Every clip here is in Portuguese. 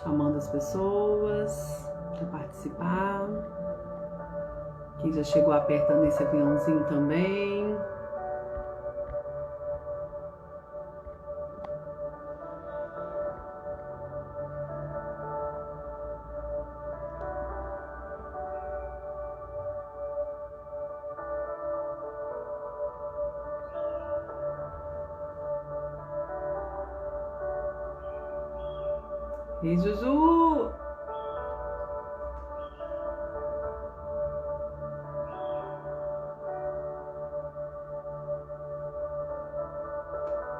Chamando as pessoas para participar. Quem já chegou apertando esse aviãozinho também. Ei, Juju!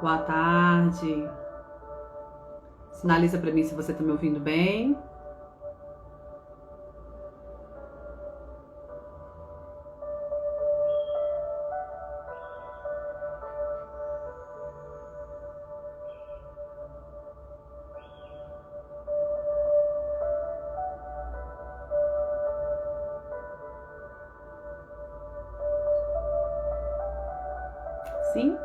Boa tarde. Sinaliza para mim se você está me ouvindo bem. Sim?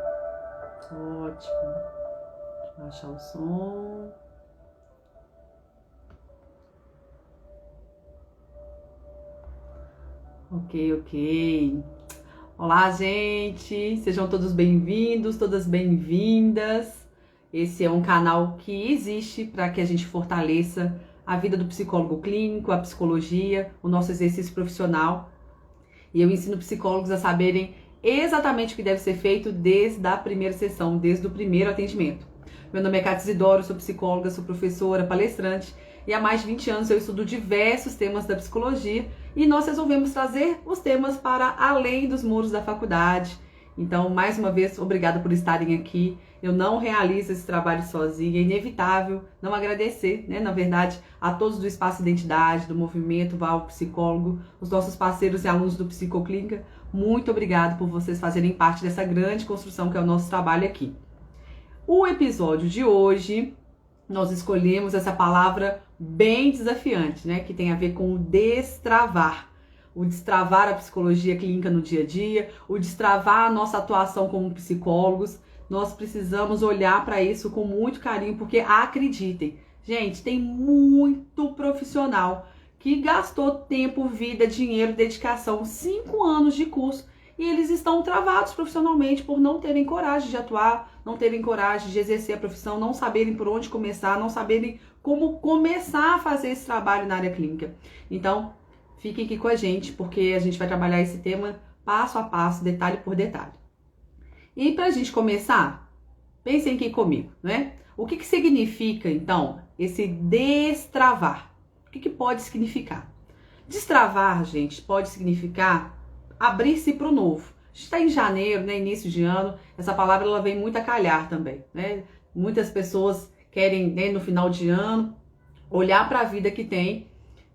Ótimo. Deixa eu baixar o som. Ok. Olá, gente. Sejam todos bem-vindos, todas bem-vindas. Esse é um canal que existe para que a gente fortaleça a vida do psicólogo clínico, a psicologia, o nosso exercício profissional. E eu ensino psicólogos a saberem exatamente o que deve ser feito desde a primeira sessão, desde o primeiro atendimento. Meu nome é Cátia Isidoro, sou psicóloga, sou professora, palestrante e há mais de 20 anos eu estudo diversos temas da psicologia e nós resolvemos trazer os temas para além dos muros da faculdade. Então, mais uma vez, obrigada por estarem aqui. Eu não realizo esse trabalho sozinha, é inevitável não agradecer, né? Na verdade, a todos do Espaço Identidade, do Movimento Val Psicólogo, os nossos parceiros e alunos do Psicoclínica, muito obrigado por vocês fazerem parte dessa grande construção que é o nosso trabalho aqui. O episódio de hoje, nós escolhemos essa palavra bem desafiante, né? Que tem a ver com o destravar. O destravar a psicologia clínica no dia a dia, o destravar a nossa atuação como psicólogos. Nós precisamos olhar para isso com muito carinho, porque acreditem, gente, tem muito profissional que gastou tempo, vida, dinheiro, dedicação, 5 anos de curso e eles estão travados profissionalmente por não terem coragem de atuar, não terem coragem de exercer a profissão, não saberem por onde começar, não saberem como começar a fazer esse trabalho na área clínica. Então, fiquem aqui com a gente, porque a gente vai trabalhar esse tema passo a passo, detalhe por detalhe. E para a gente começar, pensem aqui comigo, né? O que significa, então, esse destravar? O que pode significar? Destravar, gente, pode significar abrir-se para o novo. A gente está em janeiro, né, início de ano, essa palavra ela vem muito a calhar também, né? Muitas pessoas querem, né, no final de ano, olhar para a vida que tem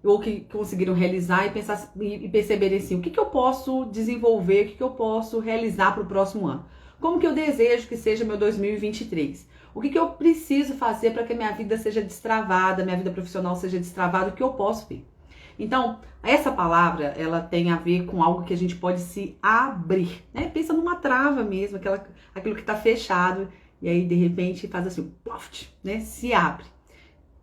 ou que conseguiram realizar e pensar e perceberem assim, o que eu posso desenvolver, o que eu posso realizar para o próximo ano. Como que eu desejo que seja meu 2023? O que eu preciso fazer para que a minha vida seja destravada, minha vida profissional seja destravada, o que eu posso ver? Então, essa palavra, ela tem a ver com algo que a gente pode se abrir, né? Pensa numa trava mesmo, aquilo que está fechado, e aí, de repente, faz assim, ploft, né? Se abre.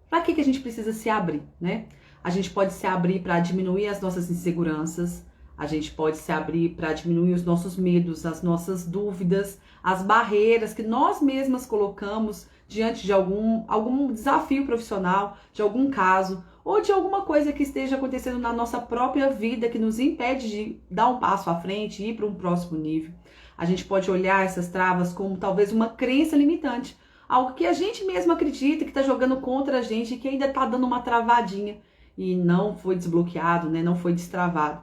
Para que a gente precisa se abrir, né? A gente pode se abrir para diminuir as nossas inseguranças, a gente pode se abrir para diminuir os nossos medos, as nossas dúvidas, as barreiras que nós mesmas colocamos diante de algum desafio profissional, de algum caso, ou de alguma coisa que esteja acontecendo na nossa própria vida que nos impede de dar um passo à frente e ir para um próximo nível. A gente pode olhar essas travas como talvez uma crença limitante, algo que a gente mesmo acredita que está jogando contra a gente e que ainda está dando uma travadinha e não foi desbloqueado, né? Não foi destravado.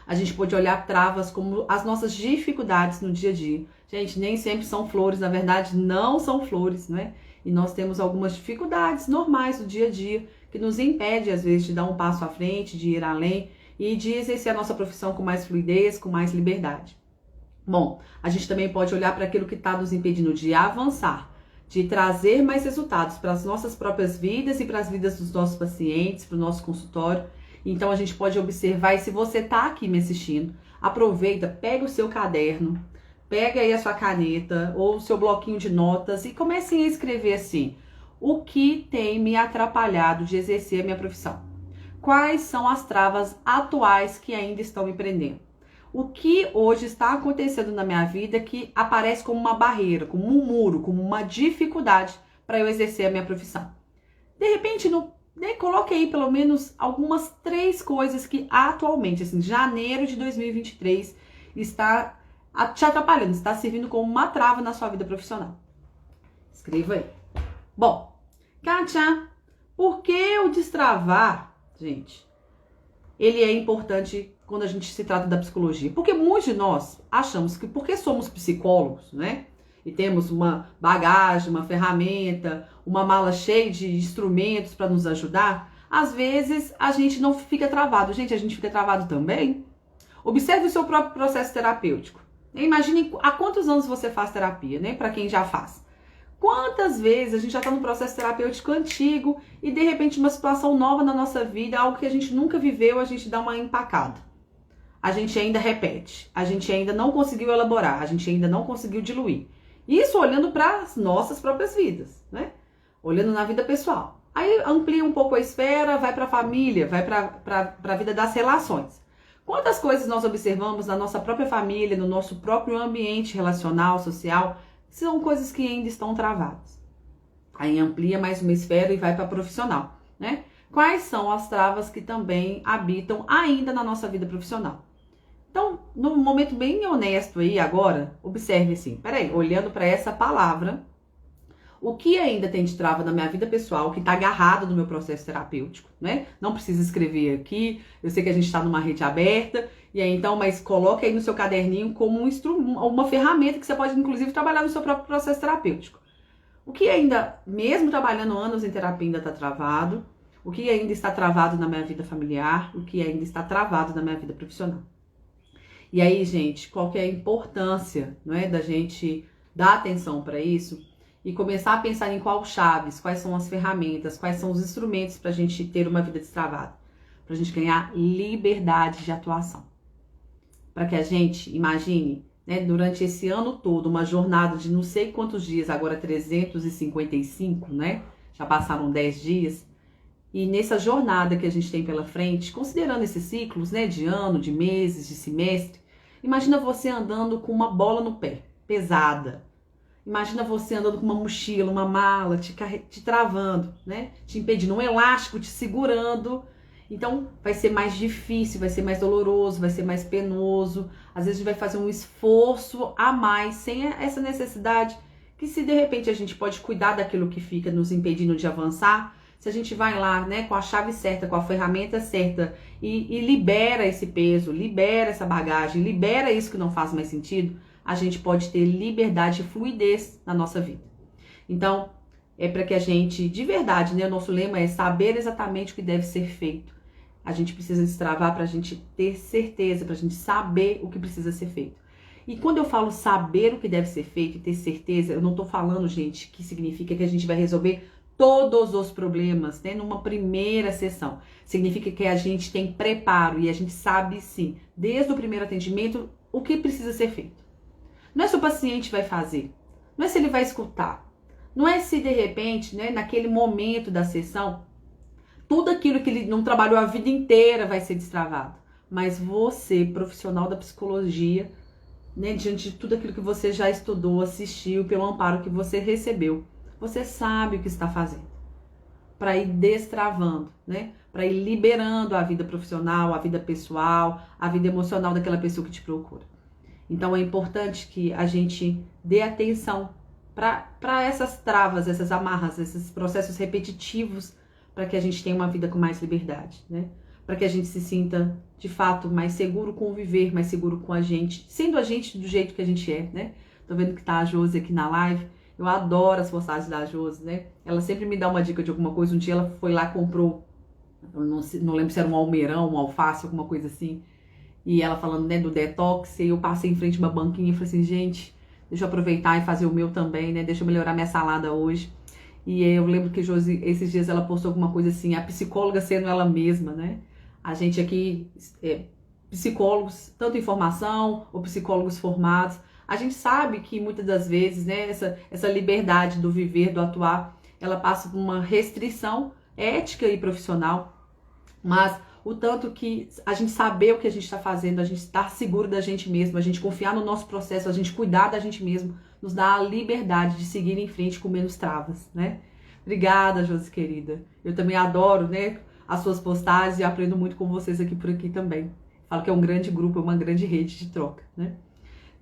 A gente pode olhar travas como as nossas dificuldades no dia a dia. Gente, nem sempre são flores, na verdade não são flores, né? E nós temos algumas dificuldades normais do dia a dia que nos impede, às vezes, de dar um passo à frente, de ir além e de exercer a nossa profissão com mais fluidez, com mais liberdade. Bom, a gente também pode olhar para aquilo que está nos impedindo de avançar, de trazer mais resultados para as nossas próprias vidas e para as vidas dos nossos pacientes, para o nosso consultório. Então, a gente pode observar, e se você está aqui me assistindo, aproveita, pega o seu caderno, pega aí a sua caneta ou o seu bloquinho de notas e comecem a escrever assim, O que tem me atrapalhado de exercer a minha profissão? Quais são as travas atuais que ainda estão me prendendo? O que hoje está acontecendo na minha vida que aparece como uma barreira, como um muro, como uma dificuldade para eu exercer a minha profissão? De repente, coloque aí pelo menos algumas 3 coisas que atualmente, assim, janeiro de 2023, está te atrapalhando, está servindo como uma trava na sua vida profissional. Escreva aí. Bom, Kátia, por que o destravar, gente, ele é importante quando a gente se trata da psicologia? Porque muitos de nós achamos que porque somos psicólogos, né? E temos uma bagagem, uma ferramenta, uma mala cheia de instrumentos para nos ajudar, às vezes a gente não fica travado. Gente, a gente fica travado também. Observe o seu próprio processo terapêutico. Imagine há quantos anos você faz terapia, né? Para quem já faz. Quantas vezes a gente já está num processo terapêutico antigo e de repente uma situação nova na nossa vida, algo que a gente nunca viveu, a gente dá uma empacada. A gente ainda repete, a gente ainda não conseguiu elaborar, a gente ainda não conseguiu diluir. Isso olhando para as nossas próprias vidas, né? Olhando na vida pessoal. Aí amplia um pouco a esfera, vai para a família, vai para a vida das relações. Quantas coisas nós observamos na nossa própria família, no nosso próprio ambiente relacional, social, são coisas que ainda estão travadas. Aí amplia mais uma esfera e vai para profissional, né? Quais são as travas que também habitam ainda na nossa vida profissional? Então, num momento bem honesto aí agora, observe assim, peraí, olhando para essa palavra, o que ainda tem de trava na minha vida pessoal, que está agarrado no meu processo terapêutico, né? Não precisa escrever aqui, eu sei que a gente está numa rede aberta, e aí então, mas coloque aí no seu caderninho como um instrumento, uma ferramenta que você pode inclusive trabalhar no seu próprio processo terapêutico. O que ainda, mesmo trabalhando anos em terapia, ainda está travado, o que ainda está travado na minha vida familiar, o que ainda está travado na minha vida profissional. E aí, gente, qual que é a importância, não é, da gente dar atenção para isso e começar a pensar em quais chaves, quais são as ferramentas, quais são os instrumentos para a gente ter uma vida destravada, para a gente ganhar liberdade de atuação. Para que a gente imagine, né, durante esse ano todo, uma jornada de não sei quantos dias, agora 355, né? Já passaram 10 dias. E nessa jornada que a gente tem pela frente, considerando esses ciclos, né, de ano, de meses, de semestre, imagina você andando com uma bola no pé, pesada. Imagina você andando com uma mochila, uma mala, te travando, né? Te impedindo, um elástico te segurando. Então, vai ser mais difícil, vai ser mais doloroso, vai ser mais penoso. Às vezes a gente vai fazer um esforço a mais, sem essa necessidade, que se de repente a gente pode cuidar daquilo que fica nos impedindo de avançar, se a gente vai lá, né, com a chave certa, com a ferramenta certa e libera esse peso, libera essa bagagem, libera isso que não faz mais sentido, a gente pode ter liberdade e fluidez na nossa vida. Então, é para que a gente, de verdade, né, o nosso lema é saber exatamente o que deve ser feito. A gente precisa destravar para a gente ter certeza, para a gente saber o que precisa ser feito. E quando eu falo saber o que deve ser feito e ter certeza, eu não estou falando, gente, que significa que a gente vai resolver todos os problemas, né, numa primeira sessão. Significa que a gente tem preparo e a gente sabe, sim, desde o primeiro atendimento, o que precisa ser feito. Não é se o paciente vai fazer, não é se ele vai escutar, não é se de repente, né, naquele momento da sessão, tudo aquilo que ele não trabalhou a vida inteira vai ser destravado. Mas você, profissional da psicologia, né, diante de tudo aquilo que você já estudou, assistiu, pelo amparo que você recebeu, você sabe o que está fazendo para ir destravando, né? Para ir liberando a vida profissional, a vida pessoal, a vida emocional daquela pessoa que te procura. Então é importante que a gente dê atenção para essas travas, essas amarras, esses processos repetitivos, para que a gente tenha uma vida com mais liberdade, né? Para que a gente se sinta, de fato, mais seguro com o viver, mais seguro com a gente, sendo a gente do jeito que a gente é, né? Tô vendo que tá a Josi aqui na live. Eu adoro as postagens da Josi, né? Ela sempre me dá uma dica de alguma coisa. Um dia ela foi lá, comprou, não lembro se era um almeirão, um alface, alguma coisa assim. E ela falando, né, do detox. E eu passei em frente a uma banquinha e falei assim, gente, deixa eu aproveitar e fazer o meu também, né? Deixa eu melhorar minha salada hoje. E eu lembro que Josi, esses dias ela postou alguma coisa assim, a psicóloga sendo ela mesma, né? A gente aqui, psicólogos, tanto em formação ou psicólogos formados, a gente sabe que muitas das vezes, né, essa liberdade do viver, do atuar, ela passa por uma restrição ética e profissional, mas o tanto que a gente saber o que a gente está fazendo, a gente estar seguro da gente mesmo, a gente confiar no nosso processo, a gente cuidar da gente mesmo, nos dá a liberdade de seguir em frente com menos travas, né? Obrigada, Josi querida. Eu também adoro, né, as suas postagens e aprendo muito com vocês aqui por aqui também. Falo que é um grande grupo, é uma grande rede de troca, né?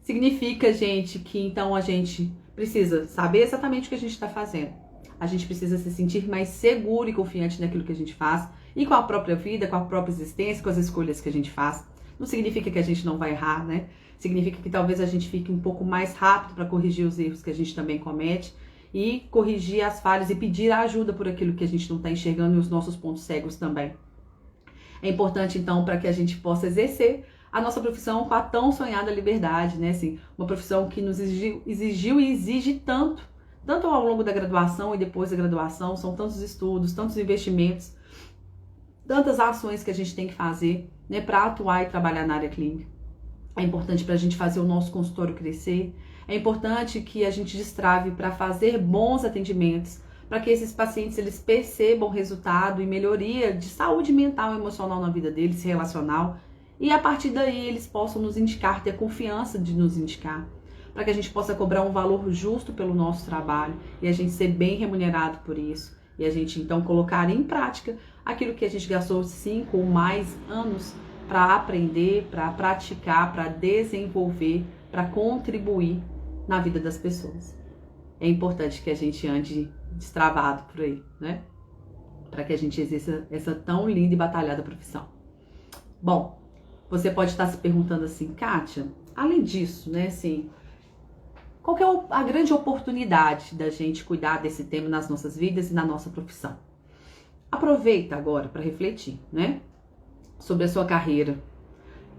Significa, gente, que então a gente precisa saber exatamente o que a gente está fazendo. A gente precisa se sentir mais seguro e confiante naquilo que a gente faz e com a própria vida, com a própria existência, com as escolhas que a gente faz. Não significa que a gente não vai errar, né? Significa que talvez a gente fique um pouco mais rápido para corrigir os erros que a gente também comete e corrigir as falhas e pedir ajuda por aquilo que a gente não está enxergando e os nossos pontos cegos também. É importante, então, para que a gente possa exercer a nossa profissão com a tão sonhada liberdade, né? Assim, uma profissão que nos exigiu e exige tanto ao longo da graduação e depois da graduação, são tantos estudos, tantos investimentos, tantas ações que a gente tem que fazer, né, para atuar e trabalhar na área clínica. É importante para a gente fazer o nosso consultório crescer, é importante que a gente destrave para fazer bons atendimentos, para que esses pacientes eles percebam resultado e melhoria de saúde mental e emocional na vida deles, relacional, e a partir daí eles possam nos indicar, ter confiança de nos indicar, para que a gente possa cobrar um valor justo pelo nosso trabalho e a gente ser bem remunerado por isso. E a gente então colocar em prática aquilo que a gente gastou 5 ou mais anos para aprender, para praticar, para desenvolver, para contribuir na vida das pessoas. É importante que a gente ande destravado por aí, né? Para que a gente exerça essa tão linda e batalhada profissão. Bom, você pode estar se perguntando assim, Kátia, além disso, né, assim, qual que é a grande oportunidade da gente cuidar desse tema nas nossas vidas e na nossa profissão? Aproveita agora para refletir, né, sobre a sua carreira.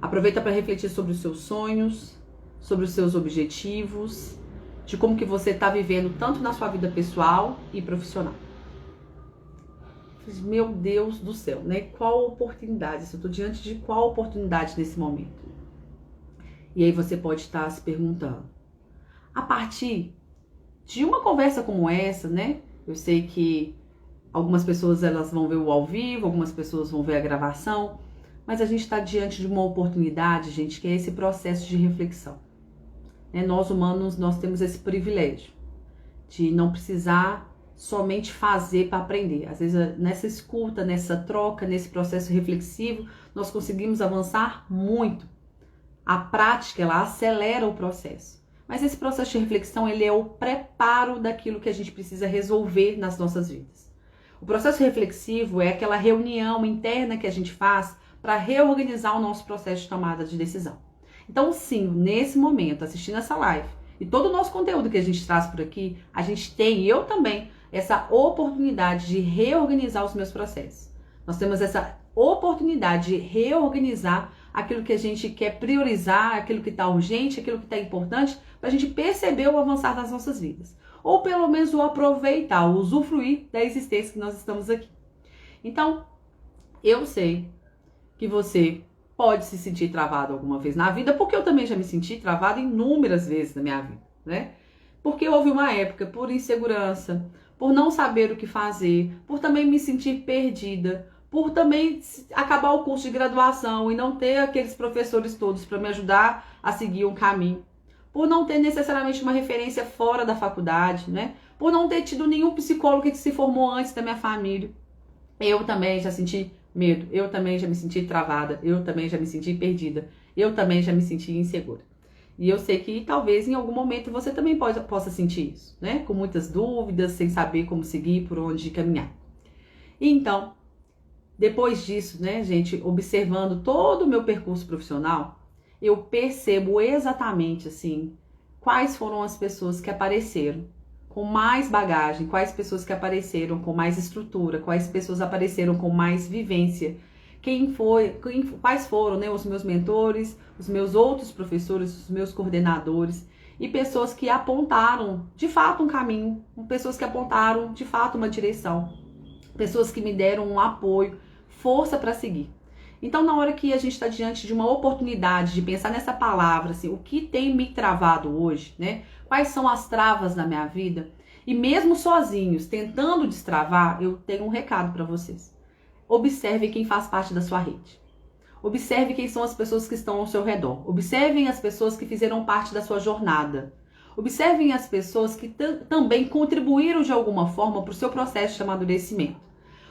Aproveita para refletir sobre os seus sonhos, sobre os seus objetivos, de como que você está vivendo tanto na sua vida pessoal e profissional. Meu Deus do céu, né? Qual oportunidade? Eu estou diante de qual oportunidade nesse momento? E aí você pode estar se perguntando. A partir de uma conversa como essa, né? Eu sei que algumas pessoas elas vão ver o ao vivo, algumas pessoas vão ver a gravação, mas a gente está diante de uma oportunidade, gente, que é esse processo de reflexão. Nós humanos, nós temos esse privilégio de não precisar somente fazer para aprender. Às vezes, nessa escuta, nessa troca, nesse processo reflexivo, nós conseguimos avançar muito. A prática, ela acelera o processo. Mas esse processo de reflexão, ele é o preparo daquilo que a gente precisa resolver nas nossas vidas. O processo reflexivo é aquela reunião interna que a gente faz para reorganizar o nosso processo de tomada de decisão. Então, sim, nesse momento, assistindo essa live e todo o nosso conteúdo que a gente traz por aqui, a gente tem, e eu também, essa oportunidade de reorganizar os meus processos. Nós temos essa oportunidade de reorganizar aquilo que a gente quer priorizar, aquilo que está urgente, aquilo que está importante, para a gente perceber o avançar das nossas vidas. Ou pelo menos o aproveitar, o usufruir da existência que nós estamos aqui. Então, eu sei que você pode se sentir travado alguma vez na vida, porque eu também já me senti travado inúmeras vezes na minha vida, né? Porque houve uma época, por insegurança, por não saber o que fazer, por também me sentir perdida, por também acabar o curso de graduação e não ter aqueles professores todos para me ajudar a seguir um caminho, por não ter necessariamente uma referência fora da faculdade, né? Por não ter tido nenhum psicólogo que se formou antes da minha família. Eu também já senti medo, eu também já me senti travada, eu também já me senti perdida, eu também já me senti insegura. E eu sei que talvez em algum momento você também possa sentir isso, né? Com muitas dúvidas, sem saber como seguir, por onde caminhar. E então, depois disso, né, gente, observando todo o meu percurso profissional, eu percebo exatamente, assim, quais foram as pessoas que apareceram com mais bagagem, quais pessoas que apareceram com mais estrutura, quais pessoas apareceram com mais vivência, quais foram, né, os meus mentores, os meus outros professores, os meus coordenadores e pessoas que apontaram de fato um caminho, pessoas que apontaram de fato uma direção, pessoas que me deram um apoio, força para seguir. Então, na hora que a gente está diante de uma oportunidade de pensar nessa palavra, assim, o que tem me travado hoje, né? Quais são as travas na minha vida? E mesmo sozinhos, tentando destravar, eu tenho um recado para vocês. Observe quem faz parte da sua rede. Observe quem são as pessoas que estão ao seu redor. Observem as pessoas que fizeram parte da sua jornada. Observem as pessoas que também contribuíram de alguma forma para o seu processo de amadurecimento.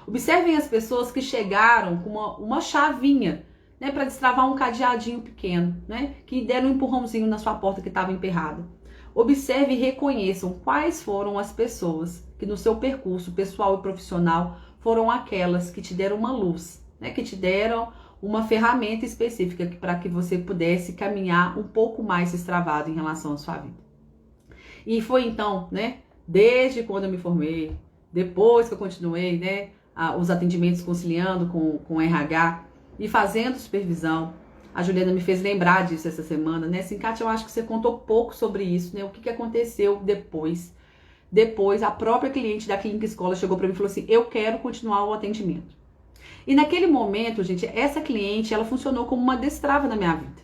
Observem as pessoas que chegaram com uma chavinha, né, para destravar um cadeadinho pequeno, né, que deram um empurrãozinho na sua porta que estava emperrada. Observe e reconheçam quais foram as pessoas que no seu percurso pessoal e profissional foram aquelas que te deram uma luz, né, que te deram uma ferramenta específica para que você pudesse caminhar um pouco mais destravado em relação à sua vida. E foi então, né, desde quando eu me formei, depois que eu continuei, né, os atendimentos conciliando com RH e fazendo supervisão, a Juliana me fez lembrar disso essa semana, né, assim, Kátia, eu acho que você contou pouco sobre isso, né, o que aconteceu depois. Depois, a própria cliente da Clínica Escola chegou para mim e falou assim, eu quero continuar o atendimento. E naquele momento, gente, essa cliente, ela funcionou como uma destrava na minha vida.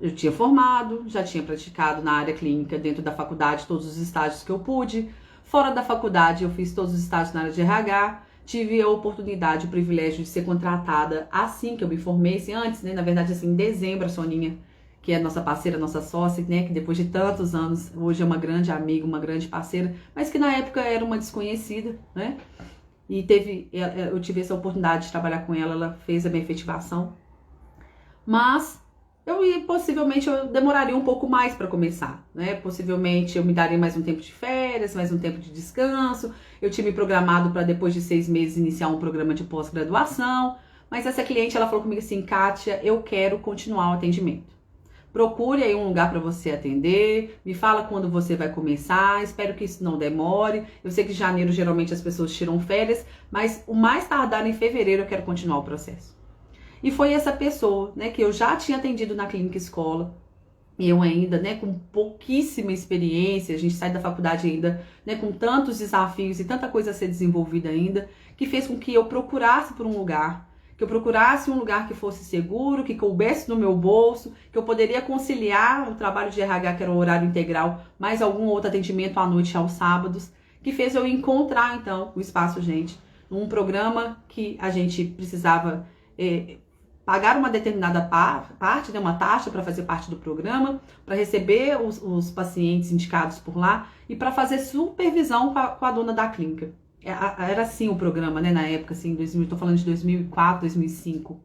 Eu tinha formado, já tinha praticado na área clínica dentro da faculdade todos os estágios que eu pude. Fora da faculdade, eu fiz todos os estágios na área de RH. Tive a oportunidade, o privilégio de ser contratada assim que eu me formei. Assim, antes, né? Na verdade, assim, em dezembro, a Soninha, que é nossa parceira, nossa sócia, né? Que depois de tantos anos, hoje é uma grande amiga, uma grande parceira, mas que na época era uma desconhecida, né? E eu tive essa oportunidade de trabalhar com ela, ela fez a minha efetivação. Mas possivelmente eu demoraria um pouco mais para começar, né? Possivelmente eu me daria mais um tempo de férias, mais um tempo de descanso. Eu tinha me programado para depois de 6 meses iniciar um programa de pós-graduação. Mas essa cliente, ela falou comigo assim, Kátia, eu quero continuar o atendimento. Procure aí um lugar para você atender, me fala quando você vai começar, espero que isso não demore. Eu sei que em janeiro geralmente as pessoas tiram férias, mas o mais tardar em fevereiro eu quero continuar o processo. E foi essa pessoa, né, que eu já tinha atendido na Clínica Escola, e eu ainda, né, com pouquíssima experiência, a gente sai da faculdade ainda, né, com tantos desafios e tanta coisa a ser desenvolvida ainda, que fez com que eu procurasse por um lugar, que eu procurasse um lugar que fosse seguro, que coubesse no meu bolso, que eu poderia conciliar o trabalho de RH, que era o horário integral, mais algum outro atendimento à noite e aos sábados, que fez eu encontrar, então, o Espaço Gente, num programa que a gente precisava pagar uma determinada parte, né, uma taxa para fazer parte do programa, para receber os pacientes indicados por lá e para fazer supervisão com a dona da clínica. Era assim o programa, né, na época, assim, estou falando de 2004, 2005.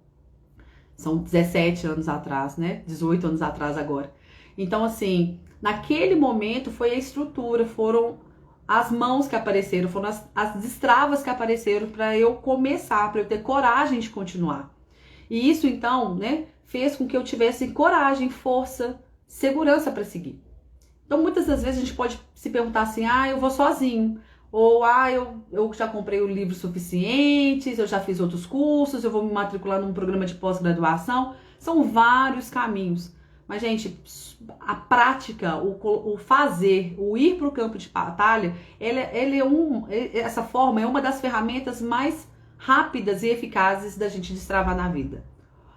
São 17 anos atrás, né, 18 anos atrás agora. Então, assim, naquele momento foi a estrutura, foram as mãos que apareceram, foram as destravas que apareceram para eu começar, para eu ter coragem de continuar. E isso, então, né, fez com que eu tivesse coragem, força, segurança para seguir. Então, muitas das vezes a gente pode se perguntar assim, eu vou sozinho. Ou, eu já comprei o livro suficientes, eu já fiz outros cursos, eu vou me matricular num programa de pós-graduação. São vários caminhos. Mas, gente, a prática, o fazer, o ir para o campo de batalha, essa forma é uma das ferramentas mais rápidas e eficazes da gente destravar na vida.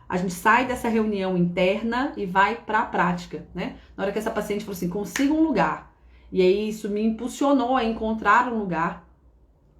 A gente sai dessa reunião interna e vai para a prática, né? Na hora que essa paciente falou assim, consiga um lugar. E aí isso me impulsionou a encontrar um lugar.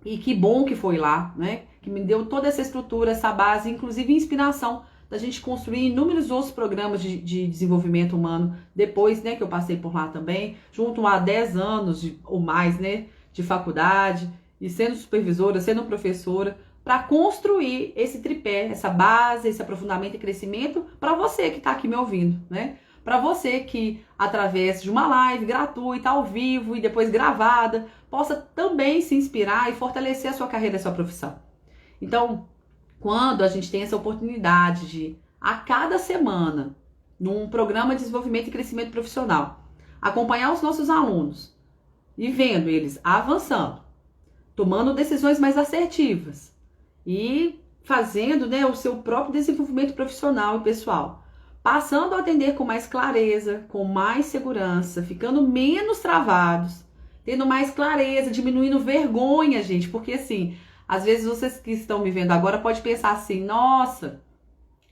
E que bom que foi lá, né? Que me deu toda essa estrutura, essa base, inclusive inspiração da gente construir inúmeros outros programas de desenvolvimento humano depois, né, que eu passei por lá também, junto a 10 anos ou mais, né, de faculdade, e sendo supervisora, sendo professora, para construir esse tripé, essa base, esse aprofundamento e crescimento para você que está aqui me ouvindo, né? Para você que, através de uma live gratuita, ao vivo e depois gravada, possa também se inspirar e fortalecer a sua carreira e a sua profissão. Então, quando a gente tem essa oportunidade de, a cada semana, num programa de desenvolvimento e crescimento profissional, acompanhar os nossos alunos e vendo eles avançando, tomando decisões mais assertivas, e fazendo, né, o seu próprio desenvolvimento profissional e pessoal, passando a atender com mais clareza, com mais segurança, ficando menos travados, tendo mais clareza, diminuindo vergonha, gente, porque assim, às vezes vocês que estão me vendo agora podem pensar assim, nossa,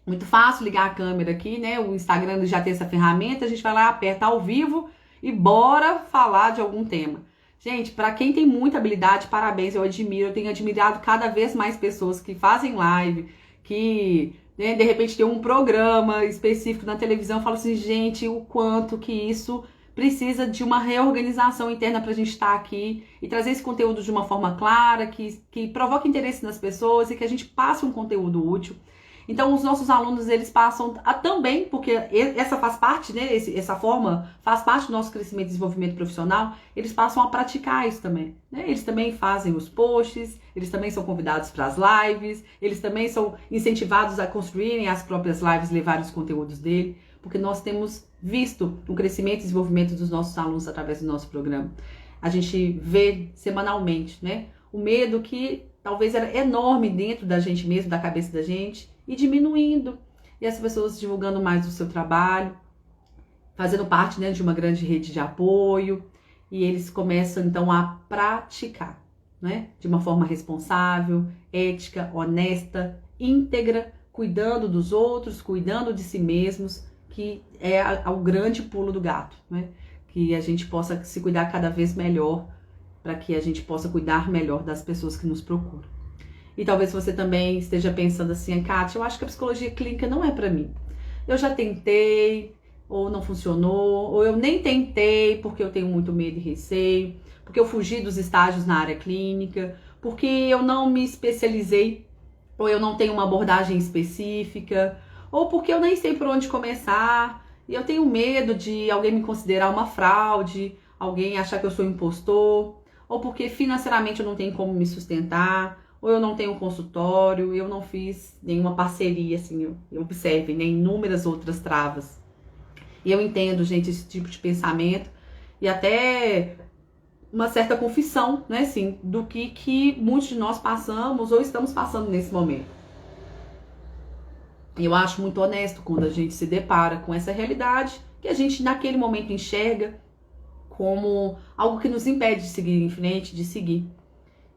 muito fácil ligar a câmera aqui, né, o Instagram já tem essa ferramenta, a gente vai lá, aperta ao vivo e bora falar de algum tema. Gente, para quem tem muita habilidade, parabéns, eu admiro. Eu tenho admirado cada vez mais pessoas que fazem live, que, né, de repente tem um programa específico na televisão. Eu falo assim, gente, o quanto que isso precisa de uma reorganização interna para a gente estar aqui e trazer esse conteúdo de uma forma clara, que provoque interesse nas pessoas e que a gente passe um conteúdo útil. Então, os nossos alunos, eles passam a também, porque essa faz parte, né? Essa forma faz parte do nosso crescimento e desenvolvimento profissional, eles passam a praticar isso também, né? Eles também fazem os posts, eles também são convidados para as lives, eles também são incentivados a construírem as próprias lives, levarem os conteúdos dele, porque nós temos visto o crescimento e desenvolvimento dos nossos alunos através do nosso programa. A gente vê semanalmente, né? O medo que talvez era enorme dentro da gente mesmo, da cabeça da gente, e diminuindo. E as pessoas divulgando mais o seu trabalho, fazendo parte, né, de uma grande rede de apoio. E eles começam, então, a praticar, né? De uma forma responsável, ética, honesta, íntegra, cuidando dos outros, cuidando de si mesmos, que é o grande pulo do gato, né? Que a gente possa se cuidar cada vez melhor, para que a gente possa cuidar melhor das pessoas que nos procuram. E talvez você também esteja pensando assim, Kátia, eu acho que a psicologia clínica não é para mim. Eu já tentei, ou não funcionou, ou eu nem tentei porque eu tenho muito medo e receio, porque eu fugi dos estágios na área clínica, porque eu não me especializei, ou eu não tenho uma abordagem específica, ou porque eu nem sei por onde começar, e eu tenho medo de alguém me considerar uma fraude, alguém achar que eu sou impostor, ou porque financeiramente eu não tenho como me sustentar, ou eu não tenho um consultório, eu não fiz nenhuma parceria, assim, observe, nem inúmeras outras travas. E eu entendo, gente, esse tipo de pensamento e até uma certa confissão, né, assim, do que muitos de nós passamos ou estamos passando nesse momento. E eu acho muito honesto quando a gente se depara com essa realidade que a gente naquele momento enxerga como algo que nos impede de seguir em frente, de seguir.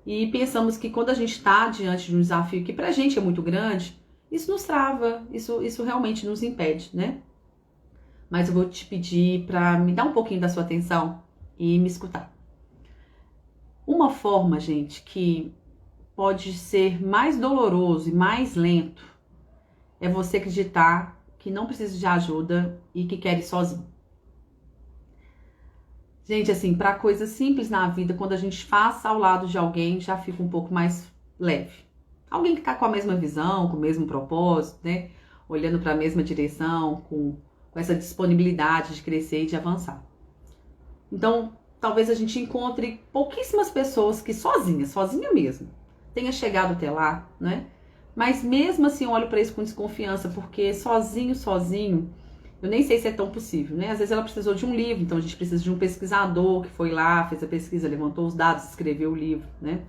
E pensamos que quando a gente está diante de um desafio que pra gente é muito grande, isso nos trava, isso realmente nos impede, né? Mas eu vou te pedir para me dar um pouquinho da sua atenção e me escutar. Uma forma, gente, que pode ser mais doloroso e mais lento é você acreditar que não precisa de ajuda e que quer ir sozinho. Gente, assim, para coisas simples na vida, quando a gente faz ao lado de alguém, já fica um pouco mais leve. Alguém que tá com a mesma visão, com o mesmo propósito, né? Olhando para a mesma direção, com essa disponibilidade de crescer e de avançar. Então, talvez a gente encontre pouquíssimas pessoas que sozinha mesmo, tenha chegado até lá, né? Mas mesmo assim, eu olho para isso com desconfiança, porque sozinho, eu nem sei se é tão possível, né? Às vezes ela precisou de um livro, então a gente precisa de um pesquisador que foi lá, fez a pesquisa, levantou os dados, escreveu o livro, né?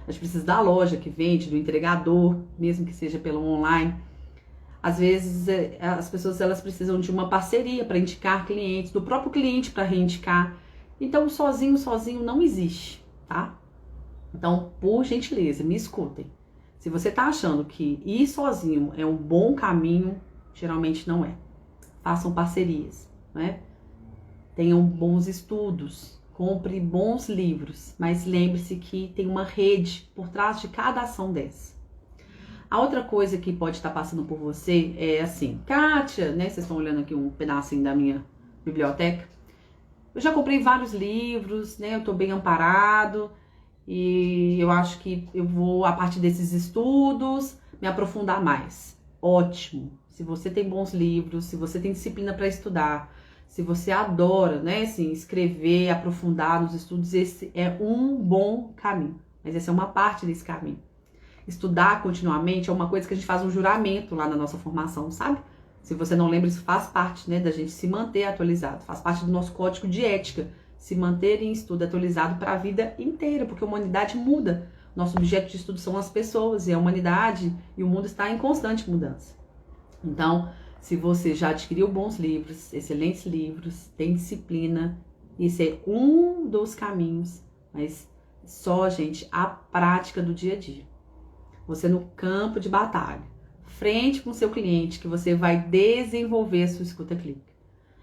A gente precisa da loja que vende, do entregador, mesmo que seja pelo online. Às vezes as pessoas elas precisam de uma parceria para indicar clientes, do próprio cliente para reindicar. Então sozinho não existe, tá? Então, por gentileza, me escutem. Se você tá achando que ir sozinho é um bom caminho, geralmente não é. Façam parcerias, né? Tenham bons estudos, compre bons livros, mas lembre-se que tem uma rede por trás de cada ação dessa. A outra coisa que pode estar passando por você é assim, Kátia, né? Vocês estão olhando aqui um pedacinho da minha biblioteca. Eu já comprei vários livros, né? Eu tô bem amparado e eu acho que eu vou, a partir desses estudos, me aprofundar mais. Ótimo! Se você tem bons livros, se você tem disciplina para estudar, se você adora, né, assim, escrever, aprofundar nos estudos, esse é um bom caminho. Mas essa é uma parte desse caminho. Estudar continuamente é uma coisa que a gente faz um juramento lá na nossa formação, sabe? Se você não lembra, isso faz parte, né, da gente se manter atualizado, faz parte do nosso código de ética, se manter em estudo atualizado para a vida inteira, porque a humanidade muda. Nosso objeto de estudo são as pessoas e a humanidade e o mundo está em constante mudança. Então, se você já adquiriu bons livros, excelentes livros, tem disciplina, isso é um dos caminhos, mas só, gente, a prática do dia a dia. Você no campo de batalha, frente com o seu cliente, que você vai desenvolver a sua escuta clínica.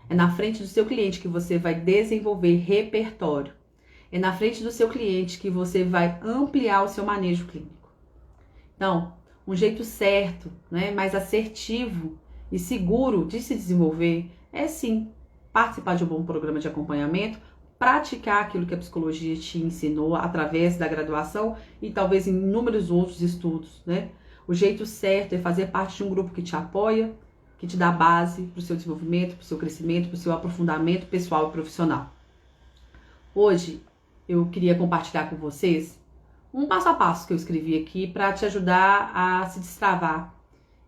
É na frente do seu cliente que você vai desenvolver repertório. É na frente do seu cliente que você vai ampliar o seu manejo clínico. Então, um jeito certo, né, mais assertivo e seguro de se desenvolver é sim participar de um bom programa de acompanhamento, praticar aquilo que a psicologia te ensinou através da graduação e talvez em inúmeros outros estudos, né? O jeito certo é fazer parte de um grupo que te apoia, que te dá base para o seu desenvolvimento, para o seu crescimento, para o seu aprofundamento pessoal e profissional. Hoje eu queria compartilhar com vocês um passo a passo que eu escrevi aqui para te ajudar a se destravar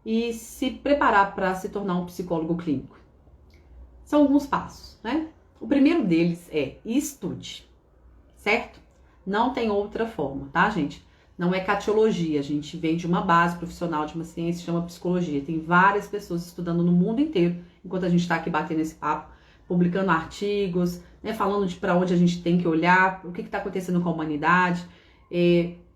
e se preparar para se tornar um psicólogo clínico. São alguns passos, né? O primeiro deles é estude, certo? Não tem outra forma, tá, gente? Não é catiologia, a gente vem de uma base profissional de uma ciência que chama psicologia. Tem várias pessoas estudando no mundo inteiro, enquanto a gente está aqui batendo esse papo, publicando artigos, né, falando de para onde a gente tem que olhar, o que está acontecendo com a humanidade,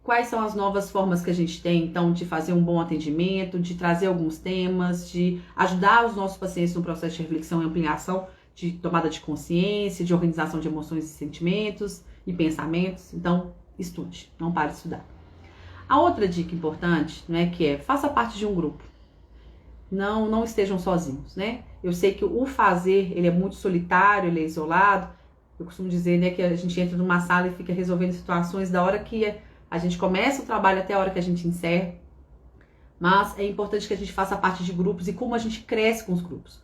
quais são as novas formas que a gente tem, então, de fazer um bom atendimento, de trazer alguns temas, de ajudar os nossos pacientes no processo de reflexão e ampliação, de tomada de consciência, de organização de emoções e sentimentos e pensamentos. Então, estude, não pare de estudar. A outra dica importante, né, que é faça parte de um grupo. Não estejam sozinhos, né? Eu sei que o fazer, ele é muito solitário, ele é isolado. Eu costumo dizer, né, que a gente entra numa sala e fica resolvendo situações da hora que a gente começa o trabalho até a hora que a gente encerra. Mas é importante que a gente faça parte de grupos e como a gente cresce com os grupos.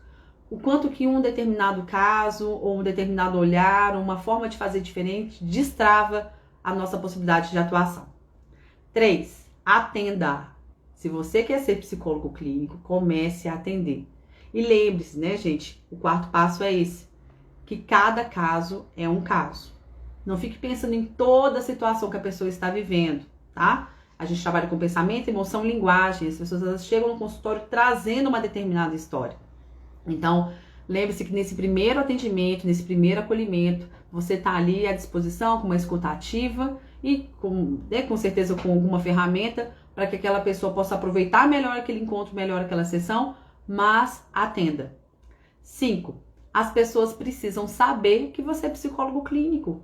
O quanto que um determinado caso, ou um determinado olhar, uma forma de fazer diferente, destrava a nossa possibilidade de atuação. 3. Atenda. Se você quer ser psicólogo clínico, comece a atender. E lembre-se, né, gente, o quarto passo é esse, que cada caso é um caso. Não fique pensando em toda a situação que a pessoa está vivendo, tá? A gente trabalha com pensamento, emoção, linguagem. As pessoas elas chegam no consultório trazendo uma determinada história. Então, lembre-se que nesse primeiro atendimento, nesse primeiro acolhimento, você está ali à disposição com uma escuta ativa e com certeza com alguma ferramenta para que aquela pessoa possa aproveitar melhor aquele encontro, melhor aquela sessão, mas atenda. 5. As pessoas precisam saber que você é psicólogo clínico.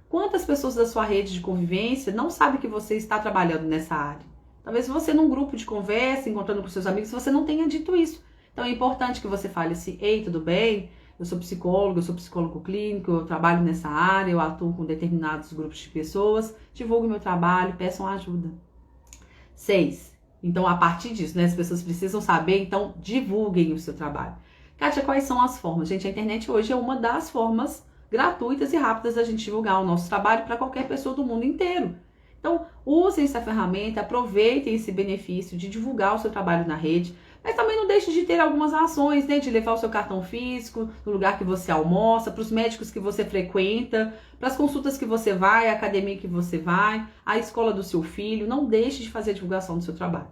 Quantas pessoas da sua rede de convivência não sabem que você está trabalhando nessa área? Talvez você num grupo de conversa, encontrando com seus amigos, você não tenha dito isso. Então é importante que você fale assim: ei, tudo bem? Eu sou psicólogo clínico, eu trabalho nessa área, eu atuo com determinados grupos de pessoas, divulgo meu trabalho, peçam ajuda. 6. Então, a partir disso, né, as pessoas precisam saber, então divulguem o seu trabalho. Kátia, quais são as formas? Gente, a internet hoje é uma das formas gratuitas e rápidas da gente divulgar o nosso trabalho para qualquer pessoa do mundo inteiro. Então, usem essa ferramenta, aproveitem esse benefício de divulgar o seu trabalho na rede, mas também não deixe de ter algumas ações, né, de levar o seu cartão físico no lugar que você almoça, para os médicos que você frequenta, para as consultas que você vai, a academia que você vai, a escola do seu filho. Não deixe de fazer a divulgação do seu trabalho.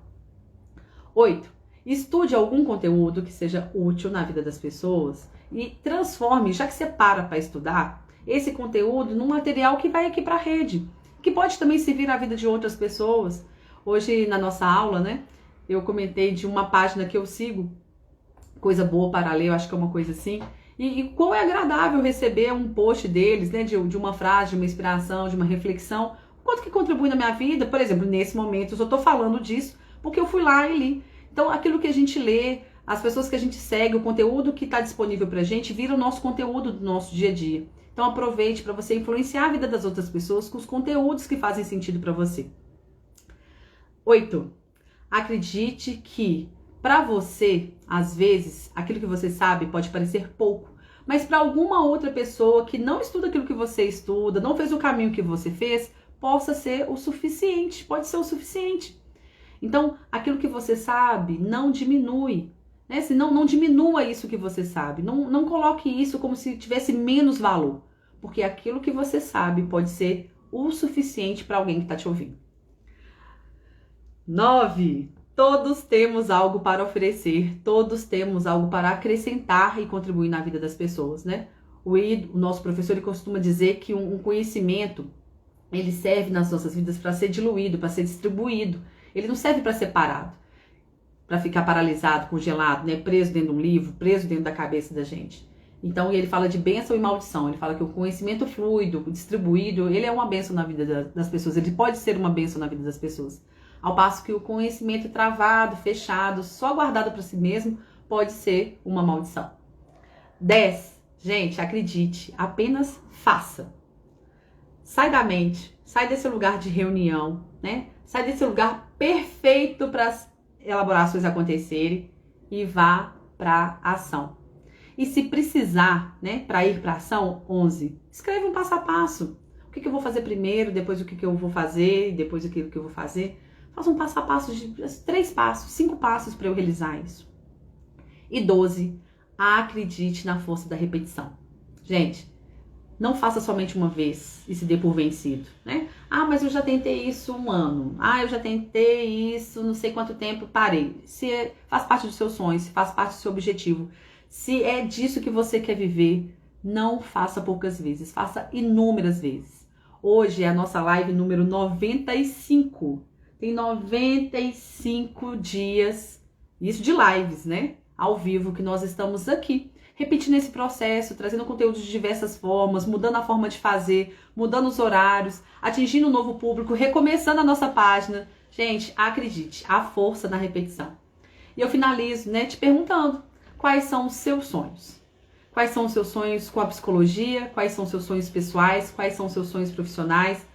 8. Estude algum conteúdo que seja útil na vida das pessoas e transforme, já que você para estudar, esse conteúdo num material que vai aqui para a rede, que pode também servir na vida de outras pessoas. Hoje, na nossa aula, né, eu comentei de uma página que eu sigo, Coisa Boa para Ler, eu acho que é uma coisa assim, e como é agradável receber um post deles, né, de uma frase, de uma inspiração, de uma reflexão, quanto que contribui na minha vida. Por exemplo, nesse momento eu só estou falando disso porque eu fui lá e li. Então, aquilo que a gente lê, as pessoas que a gente segue, o conteúdo que está disponível pra gente, vira o nosso conteúdo do nosso dia a dia. Então, aproveite para você influenciar a vida das outras pessoas com os conteúdos que fazem sentido para você. 8. Acredite que, para você, às vezes, aquilo que você sabe pode parecer pouco, mas para alguma outra pessoa que não estuda aquilo que você estuda, não fez o caminho que você fez, possa ser o suficiente, pode ser o suficiente. Então, aquilo que você sabe não diminui, né? Não diminua isso que você sabe, não coloque isso como se tivesse menos valor, porque aquilo que você sabe pode ser o suficiente para alguém que está te ouvindo. 9. Todos temos algo para oferecer, todos temos algo para acrescentar e contribuir na vida das pessoas, né? O nosso professor, ele costuma dizer que um conhecimento, ele serve nas nossas vidas para ser diluído, para ser distribuído. Ele não serve para ser parado, para ficar paralisado, congelado, né? Preso dentro de um livro, preso dentro da cabeça da gente. Então, ele fala de bênção e maldição. Ele fala que o conhecimento fluido, distribuído, ele é uma bênção na vida das pessoas. Ele pode ser uma bênção na vida das pessoas. Ao passo que o conhecimento travado, fechado, só guardado para si mesmo, pode ser uma maldição. 10. Gente, acredite, apenas faça. Sai da mente, sai desse lugar de reunião, né? Sai desse lugar perfeito para as elaborações acontecerem e vá para a ação. E se precisar, né, para ir para a ação, 11. Escreve um passo a passo. O que eu vou fazer primeiro, depois o que eu vou fazer, depois aquilo que eu vou fazer. Faça um passo a passo de 3 passos, 5 passos para eu realizar isso. E 12. Acredite na força da repetição. Gente, não faça somente uma vez e se dê por vencido, né? Ah, mas eu já tentei isso 1 ano. Ah, eu já tentei isso não sei quanto tempo, parei. Se faz parte dos seus sonhos, se faz parte do seu objetivo, se é disso que você quer viver, não faça poucas vezes, faça inúmeras vezes. Hoje é a nossa live número 95. Tem 95 dias, isso de lives, né? Ao vivo, que nós estamos aqui, repetindo esse processo, trazendo conteúdo de diversas formas, mudando a forma de fazer, mudando os horários, atingindo um novo público, recomeçando a nossa página. Gente, acredite, há força na repetição. E eu finalizo, né, te perguntando, quais são os seus sonhos? Quais são os seus sonhos com a psicologia? Quais são os seus sonhos pessoais? Quais são os seus sonhos profissionais?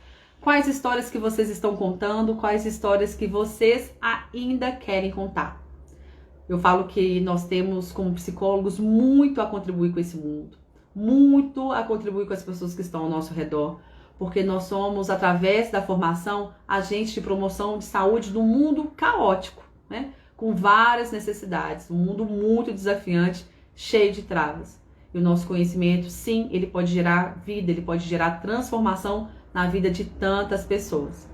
Quais histórias que vocês estão contando? Quais histórias que vocês ainda querem contar? Eu falo que nós temos, como psicólogos, muito a contribuir com esse mundo. Muito a contribuir com as pessoas que estão ao nosso redor. Porque nós somos, através da formação, agentes de promoção de saúde num mundo caótico, né? Com várias necessidades. Um mundo muito desafiante, cheio de travas. E o nosso conhecimento, sim, ele pode gerar vida, ele pode gerar transformação na vida de tantas pessoas.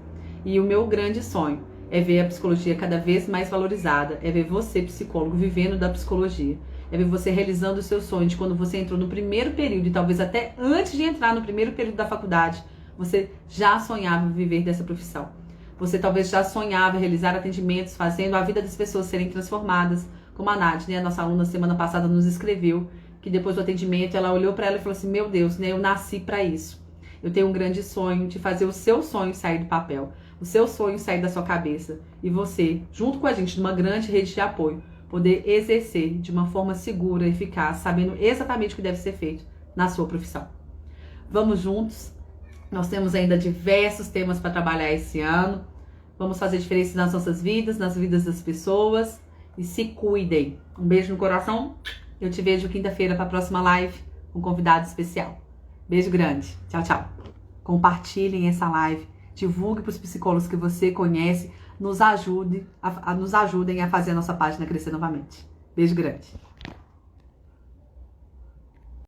E o meu grande sonho é ver a psicologia cada vez mais valorizada, é ver você, psicólogo, vivendo da psicologia, é ver você realizando o seu sonho de quando você entrou no primeiro período, e talvez até antes de entrar no primeiro período da faculdade, você já sonhava viver dessa profissão. Você talvez já sonhava realizar atendimentos, fazendo a vida das pessoas serem transformadas, como a Nádia, né, a nossa aluna semana passada nos escreveu, que depois do atendimento ela olhou para ela e falou assim, meu Deus, né, eu nasci para isso. Eu tenho um grande sonho de fazer o seu sonho sair do papel, o seu sonho sair da sua cabeça e você, junto com a gente, numa grande rede de apoio, poder exercer de uma forma segura, eficaz, sabendo exatamente o que deve ser feito na sua profissão. Vamos juntos, nós temos ainda diversos temas para trabalhar esse ano, vamos fazer diferença nas nossas vidas, nas vidas das pessoas e se cuidem. Um beijo no coração, eu te vejo quinta-feira para a próxima live com um convidado especial. Beijo grande, tchau, tchau. Compartilhem essa live, divulgue para os psicólogos que você conhece, nos ajudem a fazer a nossa página crescer novamente. Beijo grande.